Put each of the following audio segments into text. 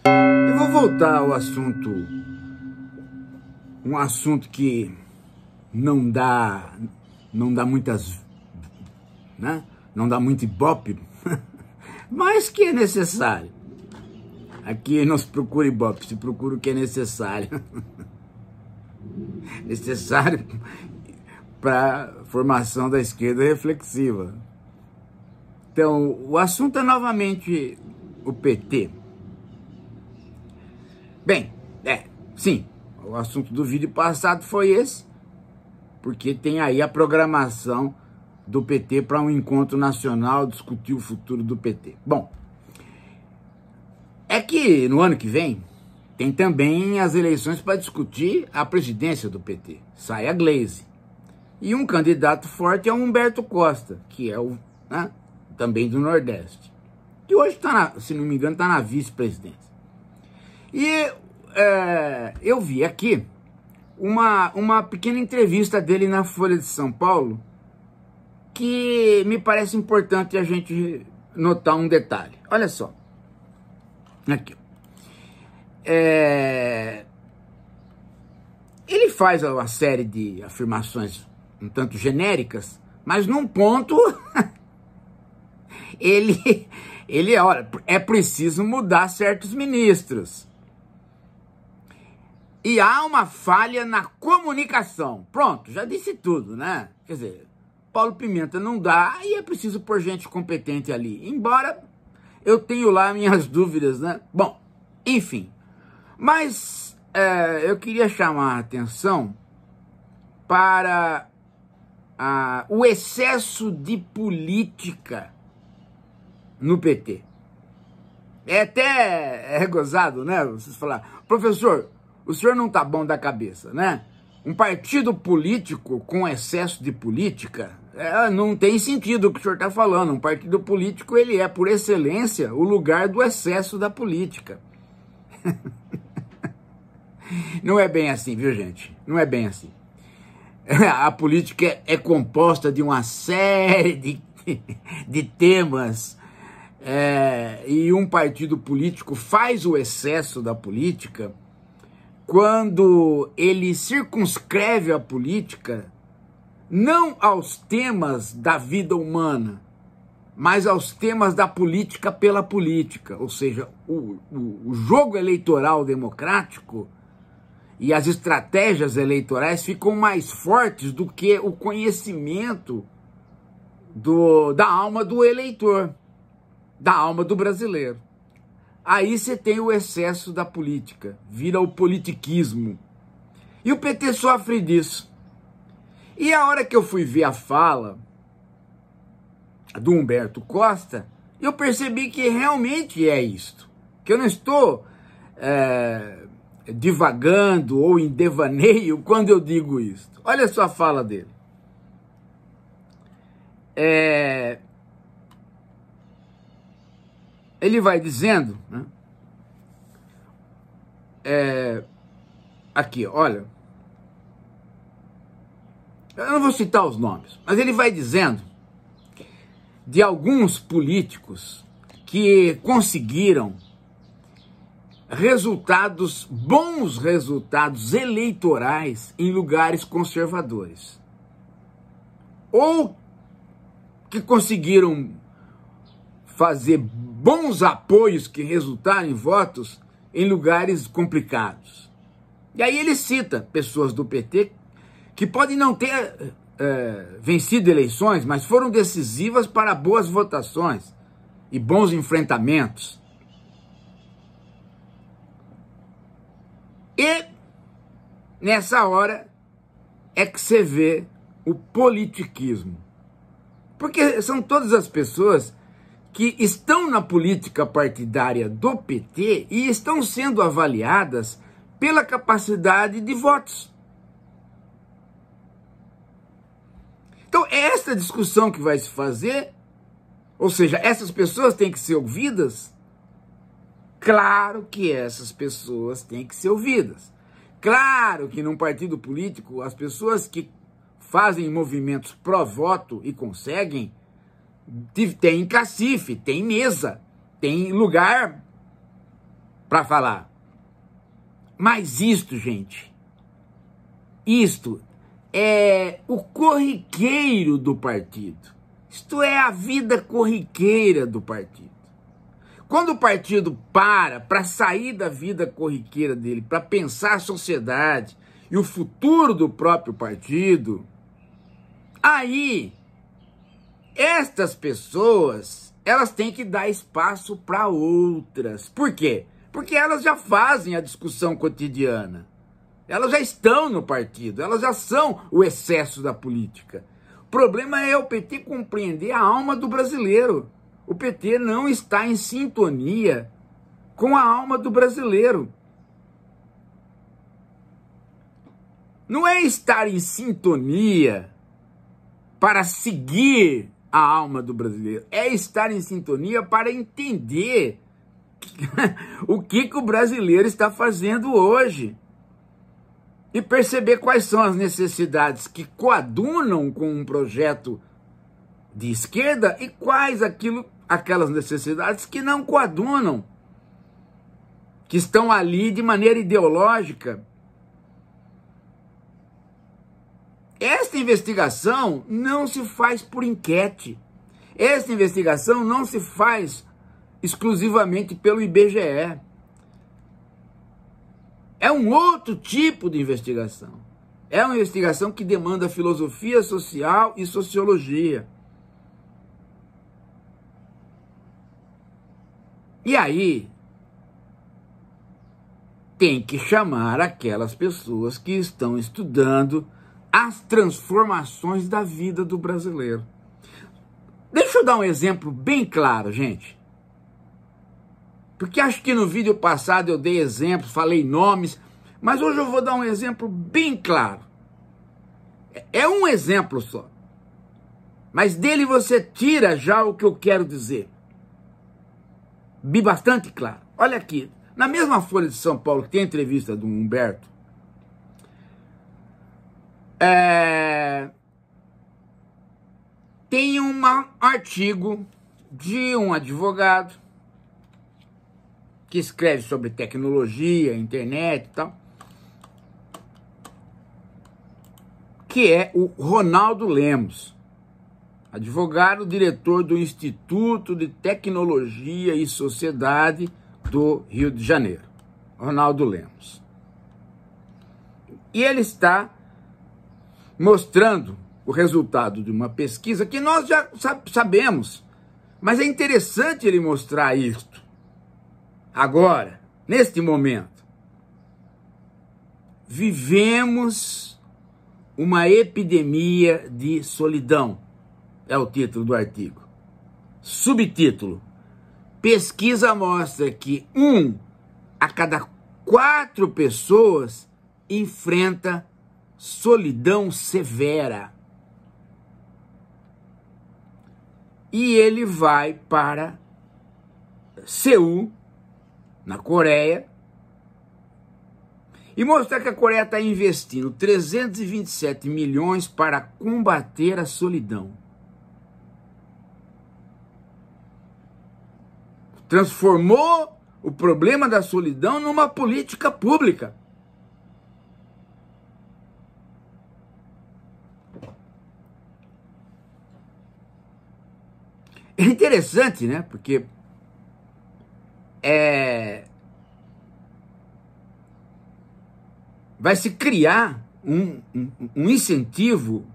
Eu vou voltar ao assunto, um assunto que não dá muitas, né? Não dá muito ibope, mas que é necessário. Aqui não se procura ibope, se procura o que é necessário. Necessário para a formação da esquerda reflexiva. Então, o assunto é novamente o PT. Bem, sim, o assunto do vídeo passado foi esse, porque tem aí a programação do PT para um encontro nacional discutir o futuro do PT. Bom, é que no ano que vem tem também as eleições para discutir a presidência do PT. Sai a Gleisi. E um candidato forte é o Humberto Costa, que é o, né, também do Nordeste. Que hoje está, se não me engano, está na vice-presidência. E eu vi aqui uma pequena entrevista dele na Folha de São Paulo, que me parece importante a gente notar um detalhe. Olha só. Aqui. Ele faz uma série de afirmações um tanto genéricas, mas num ponto ele olha, é preciso mudar certos ministros. E há uma falha na comunicação. Pronto, já disse tudo, né? Quer dizer, Paulo Pimenta não dá e é preciso pôr gente competente ali. Embora eu tenho lá minhas dúvidas, né? Bom, enfim. Mas eu queria chamar a atenção para o excesso de política no PT. É até gozado, né? Vocês falarem, professor, o senhor não tá bom da cabeça, né? Um partido político com excesso de política, não tem sentido o que o senhor está falando. Um partido político, ele é, por excelência, o lugar do excesso da política. Não é bem assim, viu, gente? Não é bem assim. A política é composta de uma série de temas, e um partido político faz o excesso da política quando ele circunscreve a política não aos temas da vida humana, mas aos temas da política pela política. Ou seja, o jogo eleitoral democrático e as estratégias eleitorais ficam mais fortes do que o conhecimento da alma do eleitor, da alma do brasileiro. Aí você tem o excesso da política, vira o politiquismo. E o PT sofre disso. E a hora que eu fui ver a fala do Humberto Costa, eu percebi que realmente é isto. Que eu não estou divagando ou em devaneio quando eu digo isto. Olha só a fala dele. Ele vai dizendo, né? Aqui, olha, eu não vou citar os nomes, mas ele vai dizendo de alguns políticos que conseguiram bons resultados eleitorais em lugares conservadores, ou que conseguiram fazer bons apoios que resultaram em votos em lugares complicados. E aí ele cita pessoas do PT que podem não ter vencido eleições, mas foram decisivas para boas votações e bons enfrentamentos. E nessa hora é que você vê o politiquismo. Porque são todas as pessoas que estão na política partidária do PT e estão sendo avaliadas pela capacidade de votos. Então, é essa discussão que vai se fazer, ou seja, essas pessoas têm que ser ouvidas? Claro que essas pessoas têm que ser ouvidas. Claro que num partido político, as pessoas que fazem movimentos pró-voto e conseguem, tem cacife, tem mesa, tem lugar para falar. Mas isto, gente, isto é o corriqueiro do partido. Isto é a vida corriqueira do partido. Quando o partido para sair da vida corriqueira dele, para pensar a sociedade e o futuro do próprio partido, aí estas pessoas, elas têm que dar espaço para outras. Por quê? Porque elas já fazem a discussão cotidiana. Elas já estão no partido, elas já são o excesso da política. O problema é o PT compreender a alma do brasileiro. O PT não está em sintonia com a alma do brasileiro. Não é estar em sintonia para seguir a alma do brasileiro. É estar em sintonia para entender o que o brasileiro está fazendo hoje. E perceber quais são as necessidades que coadunam com um projeto de esquerda e quais aquelas necessidades que não coadunam, que estão ali de maneira ideológica. Esta investigação não se faz por enquete. Esta investigação não se faz exclusivamente pelo IBGE. É um outro tipo de investigação. É uma investigação que demanda filosofia social e sociologia. E aí, tem que chamar aquelas pessoas que estão estudando as transformações da vida do brasileiro. Deixa eu dar um exemplo bem claro, gente. Porque acho que no vídeo passado eu dei exemplos, falei nomes, mas hoje eu vou dar um exemplo bem claro. É um exemplo só. Mas dele você tira já o que eu quero dizer. Bastante claro. Olha aqui, na mesma Folha de São Paulo, que tem a entrevista do Humberto, tem um artigo de um advogado que escreve sobre tecnologia, internet e tal, que é o Ronaldo Lemos, advogado, diretor do Instituto de Tecnologia e Sociedade do Rio de Janeiro, Ronaldo Lemos. E ele está mostrando o resultado de uma pesquisa que nós já sabemos, mas é interessante ele mostrar isto agora, neste momento. Vivemos uma epidemia de solidão, é o título do artigo. Subtítulo: pesquisa mostra que 1 a cada 4 pessoas enfrenta solidão severa. E ele vai para Seul, na Coreia, e mostrar que a Coreia está investindo 327 milhões para combater a solidão. Transformou o problema da solidão numa política pública. É interessante, né? Porque vai se criar um incentivo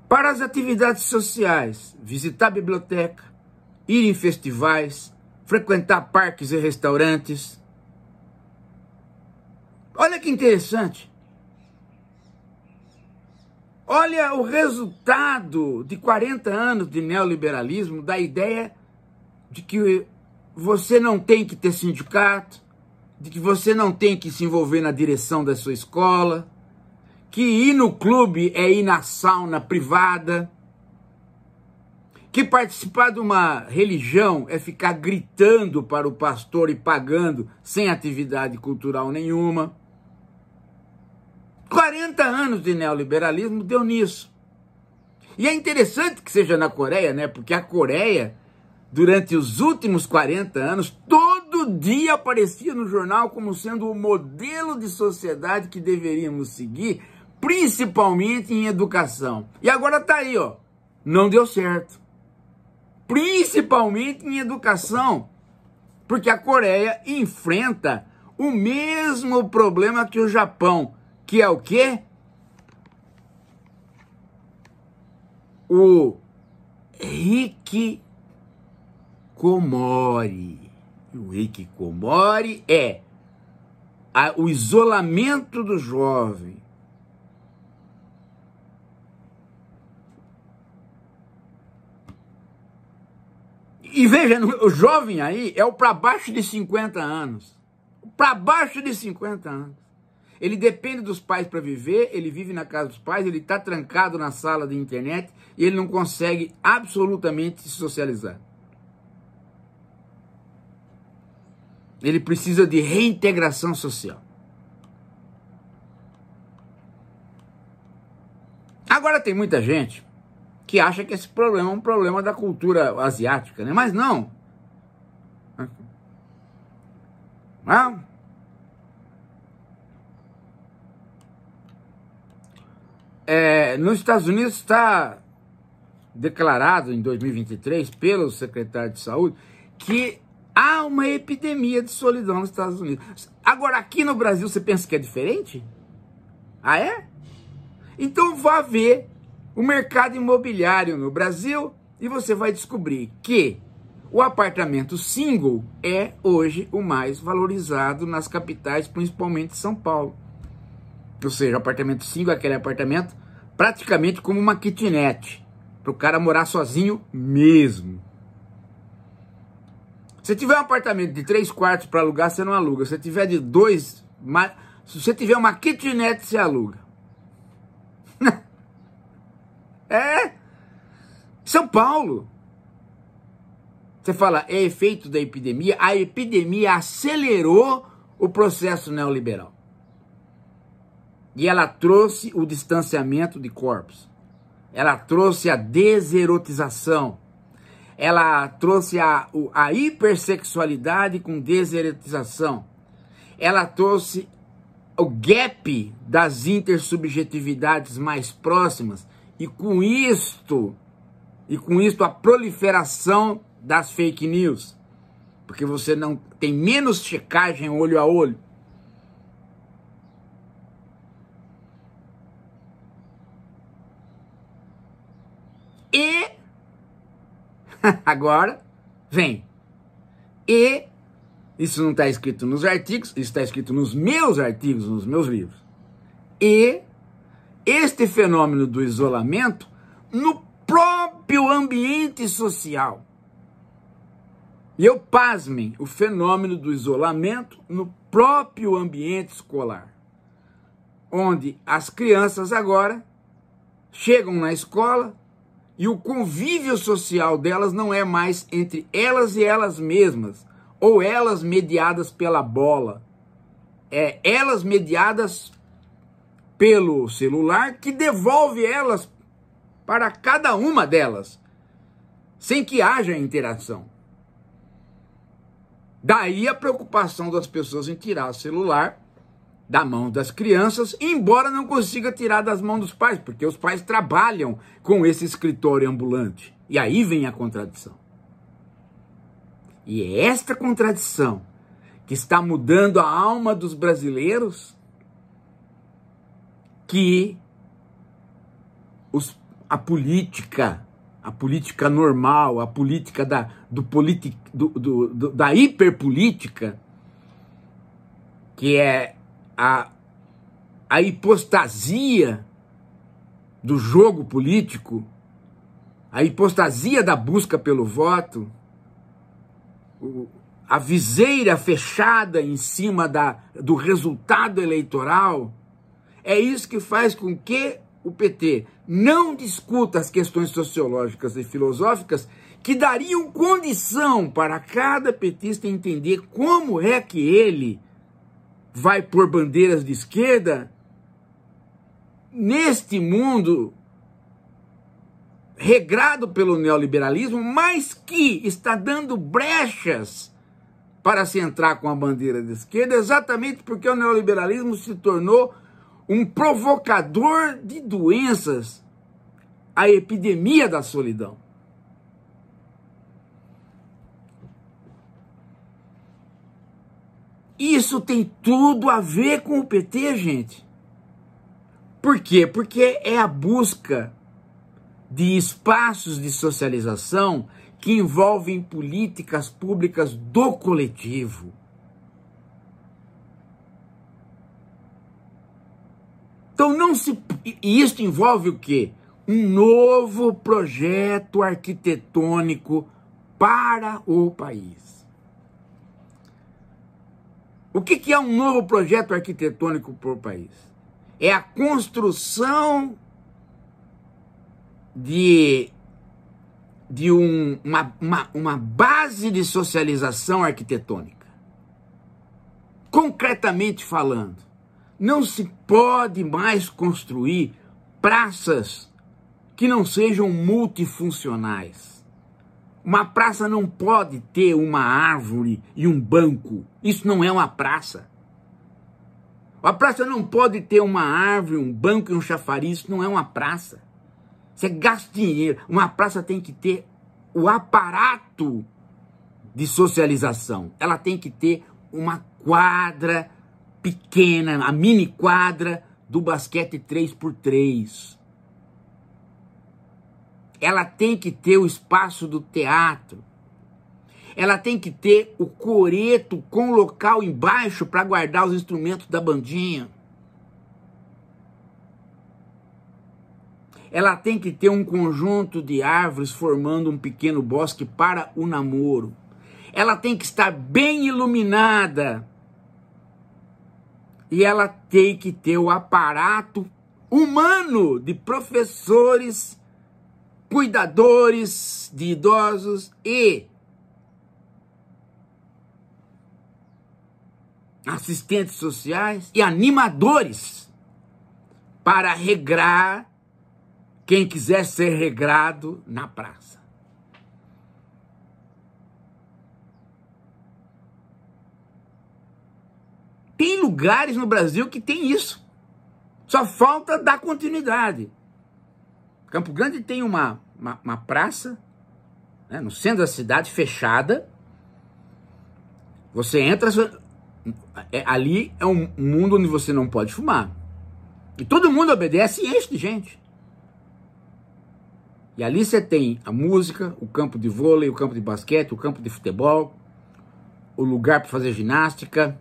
para as atividades sociais, visitar a biblioteca, ir em festivais, frequentar parques e restaurantes. Olha que interessante. Olha o resultado de 40 anos de neoliberalismo, da ideia de que você não tem que ter sindicato, de que você não tem que se envolver na direção da sua escola, que ir no clube é ir na sauna privada, que participar de uma religião é ficar gritando para o pastor e pagando sem atividade cultural nenhuma. 40 anos de neoliberalismo deu nisso. E é interessante que seja na Coreia, né? Porque a Coreia, durante os últimos 40 anos, todo todo dia aparecia no jornal como sendo o modelo de sociedade que deveríamos seguir, principalmente em educação. E agora tá aí, ó, não deu certo. Principalmente em educação, porque a Coreia enfrenta o mesmo problema que o Japão, que é o quê? O hikikomori. O hikikomori é o isolamento do jovem. E veja, o jovem aí é o para baixo de 50 anos. Para baixo de 50 anos. Ele depende dos pais para viver, ele vive na casa dos pais, ele está trancado na sala de internet e ele não consegue absolutamente se socializar. Ele precisa de reintegração social. Agora tem muita gente que acha que esse problema é um problema da cultura asiática, né? Mas não. Não. Nos Estados Unidos está declarado em 2023 pelo secretário de Saúde que há uma epidemia de solidão nos Estados Unidos. Agora, aqui no Brasil, você pensa que é diferente? Ah, é? Então vá ver o mercado imobiliário no Brasil e você vai descobrir que o apartamento single é hoje o mais valorizado nas capitais, principalmente São Paulo. Ou seja, o apartamento single é aquele apartamento praticamente como uma kitnet, para o cara morar sozinho mesmo. Se tiver um apartamento de 3 quartos para alugar, você não aluga. Se tiver de 2, se você tiver uma kitnet, você aluga. São Paulo. Você fala, é efeito da epidemia? A epidemia acelerou o processo neoliberal. E ela trouxe o distanciamento de corpos. Ela trouxe a deserotização. Ela trouxe a hipersexualidade com deserotização. Ela trouxe o gap das intersubjetividades mais próximas. E com isto a proliferação das fake news. Porque você não tem menos checagem olho a olho. E agora vem. E isso não está escrito nos artigos, isso está escrito nos meus artigos, nos meus livros. E este fenômeno do isolamento no próprio ambiente social. E eu pasmem, o fenômeno do isolamento no próprio ambiente escolar. Onde as crianças agora chegam na escola e o convívio social delas não é mais entre elas e elas mesmas, ou elas mediadas pela bola. É elas mediadas pelo celular que devolve elas para cada uma delas, sem que haja interação. Daí a preocupação das pessoas em tirar o celular da mão das crianças, embora não consiga tirar das mãos dos pais, porque os pais trabalham com esse escritório ambulante. E aí vem a contradição. E é esta contradição que está mudando a alma dos brasileiros, que a política normal, a política da hiperpolítica, que é a hipostasia do jogo político, a hipostasia da busca pelo voto, a viseira fechada em cima do resultado eleitoral, é isso que faz com que o PT não discuta as questões sociológicas e filosóficas que dariam condição para cada petista entender como é que ele vai pôr bandeiras de esquerda neste mundo regrado pelo neoliberalismo, mas que está dando brechas para se entrar com a bandeira da esquerda, exatamente porque o neoliberalismo se tornou um provocador de doenças, a epidemia da solidão. Isso tem tudo a ver com o PT, gente. Por quê? Porque é a busca de espaços de socialização que envolvem políticas públicas do coletivo. Então e isso envolve o quê? Um novo projeto arquitetônico para o país. O que é um novo projeto arquitetônico para o país? É a construção de uma base de socialização arquitetônica. Concretamente falando, não se pode mais construir praças que não sejam multifuncionais. Uma praça não pode ter uma árvore e um banco. Isso não é uma praça. A praça não pode ter uma árvore, um banco e um chafariz. Isso não é uma praça. Você gasta dinheiro. Uma praça tem que ter o aparato de socialização. Ela tem que ter uma quadra pequena, a mini quadra do basquete 3x3. Ela tem que ter o espaço do teatro. Ela tem que ter o coreto com local embaixo para guardar os instrumentos da bandinha. Ela tem que ter um conjunto de árvores formando um pequeno bosque para o namoro. Ela tem que estar bem iluminada. E ela tem que ter o aparato humano de professores, cuidadores de idosos e assistentes sociais e animadores para regrar quem quiser ser regrado na praça. Tem lugares no Brasil que tem isso. Só falta dar continuidade. Campo Grande tem uma praça, né, no centro da cidade, fechada. Você entra, ali é um mundo onde você não pode fumar. E todo mundo obedece e enche de gente. E ali você tem a música, o campo de vôlei, o campo de basquete, o campo de futebol, o lugar para fazer ginástica.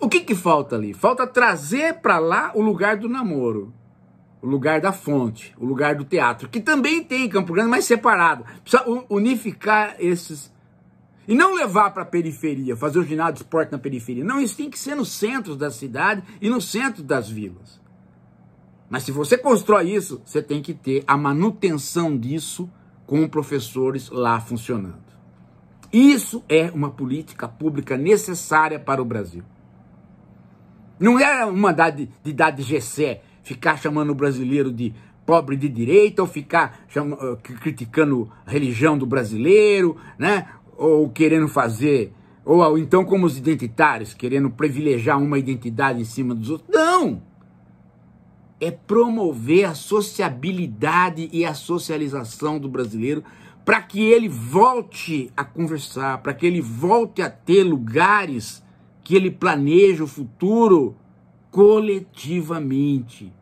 O que falta ali? Falta trazer para lá o lugar do namoro. O lugar da fonte, o lugar do teatro, que também tem em Campo Grande, mas separado. Precisa unificar esses. E não levar para a periferia, fazer o ginásio de esporte na periferia. Não, isso tem que ser no centro da cidade e no centro das vilas. Mas se você constrói isso, você tem que ter a manutenção disso com professores lá funcionando. Isso é uma política pública necessária para o Brasil. Não é uma de dar de Gessé, ficar chamando o brasileiro de pobre de direita, ou ficar criticando a religião do brasileiro, né? Ou querendo fazer, ou então como os identitários, querendo privilegiar uma identidade em cima dos outros. Não! É promover a sociabilidade e a socialização do brasileiro para que ele volte a conversar, para que ele volte a ter lugares que ele planeja o futuro coletivamente.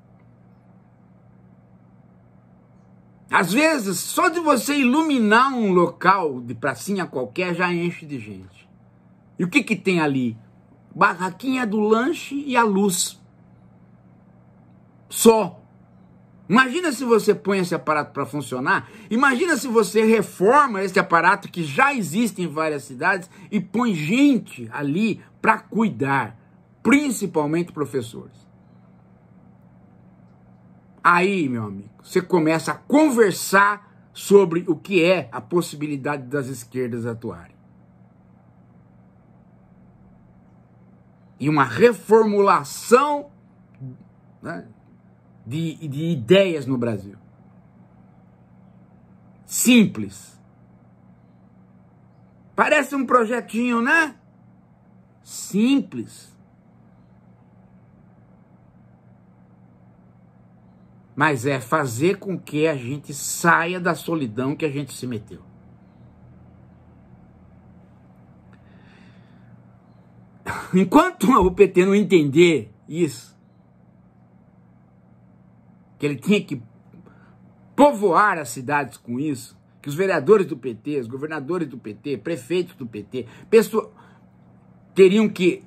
Às vezes, só de você iluminar um local de pracinha qualquer já enche de gente. E o que tem ali? Barraquinha do lanche e a luz. Só. Imagina se você põe esse aparato para funcionar. Imagina se você reforma esse aparato que já existe em várias cidades e põe gente ali para cuidar, principalmente professores. Aí, meu amigo, você começa a conversar sobre o que é a possibilidade das esquerdas atuarem. E uma reformulação, né, de ideias no Brasil. Simples. Parece um projetinho, né? Simples. Mas é fazer com que a gente saia da solidão que a gente se meteu. Enquanto o PT não entender isso, que ele tinha que povoar as cidades com isso, que os vereadores do PT, os governadores do PT, prefeitos do PT, pessoas teriam que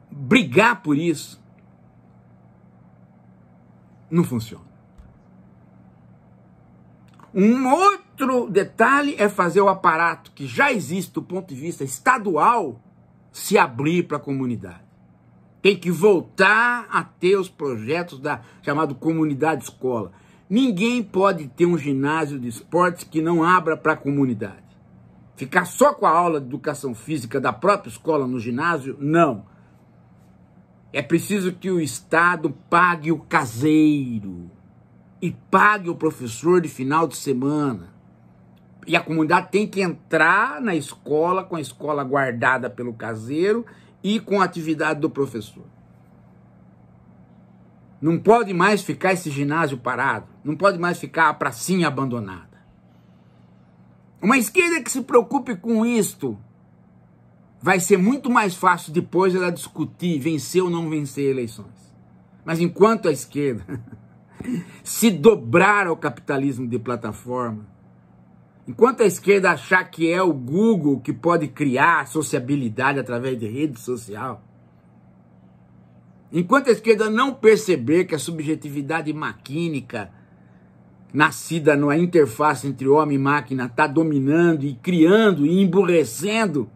brigar por isso, não funciona. Um outro detalhe é fazer o aparato que já existe do ponto de vista estadual se abrir para a comunidade. Tem que voltar a ter os projetos da chamada comunidade escola. Ninguém pode ter um ginásio de esportes que não abra para a comunidade. Ficar só com a aula de educação física da própria escola no ginásio, não. É preciso que o Estado pague o caseiro e pague o professor de final de semana. E a comunidade tem que entrar na escola, com a escola guardada pelo caseiro e com a atividade do professor. Não pode mais ficar esse ginásio parado. Não pode mais ficar a pracinha abandonada. Uma esquerda que se preocupe com isto, vai ser muito mais fácil depois ela discutir vencer ou não vencer eleições. Mas enquanto a esquerda se dobrar ao capitalismo de plataforma, enquanto a esquerda achar que é o Google que pode criar sociabilidade através de rede social, enquanto a esquerda não perceber que a subjetividade maquínica, nascida na interface entre homem e máquina, está dominando e criando e emburrecendo,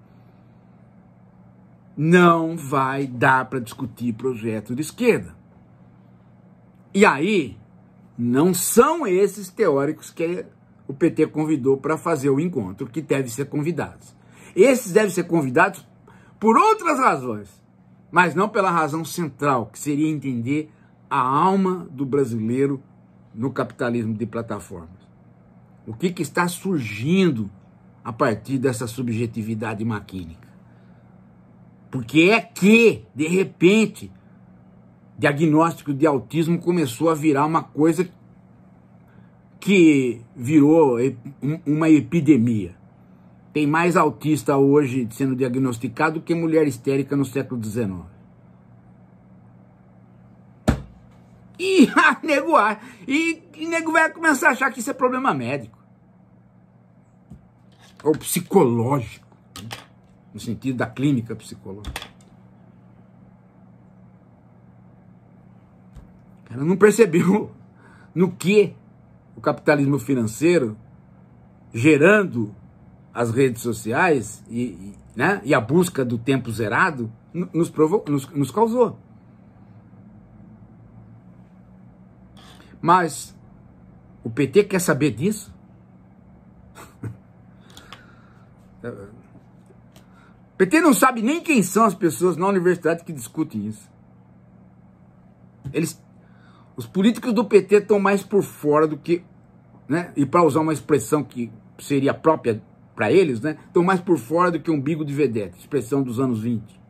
não vai dar para discutir projeto de esquerda. E aí, não são esses teóricos que o PT convidou para fazer o encontro, que devem ser convidados. Esses devem ser convidados por outras razões, mas não pela razão central, que seria entender a alma do brasileiro no capitalismo de plataformas. O que está surgindo a partir dessa subjetividade maquínica? Porque é que, de repente, diagnóstico de autismo começou a virar uma coisa que virou uma epidemia. Tem mais autista hoje sendo diagnosticado do que mulher histérica no século XIX. E nego vai começar a achar que isso é problema médico. Ou psicológico, né? No sentido da clínica psicológica. O cara não percebeu no que o capitalismo financeiro, gerando as redes sociais né, e a busca do tempo zerado, nos causou. Mas o PT quer saber disso? O PT não sabe nem quem são as pessoas na universidade que discutem isso. Os políticos do PT estão mais por fora do que, né, e para usar uma expressão que seria própria para eles, né, estão mais por fora do que um bico de vedete, expressão dos anos 20.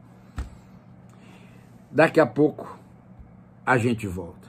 Daqui a pouco a gente volta.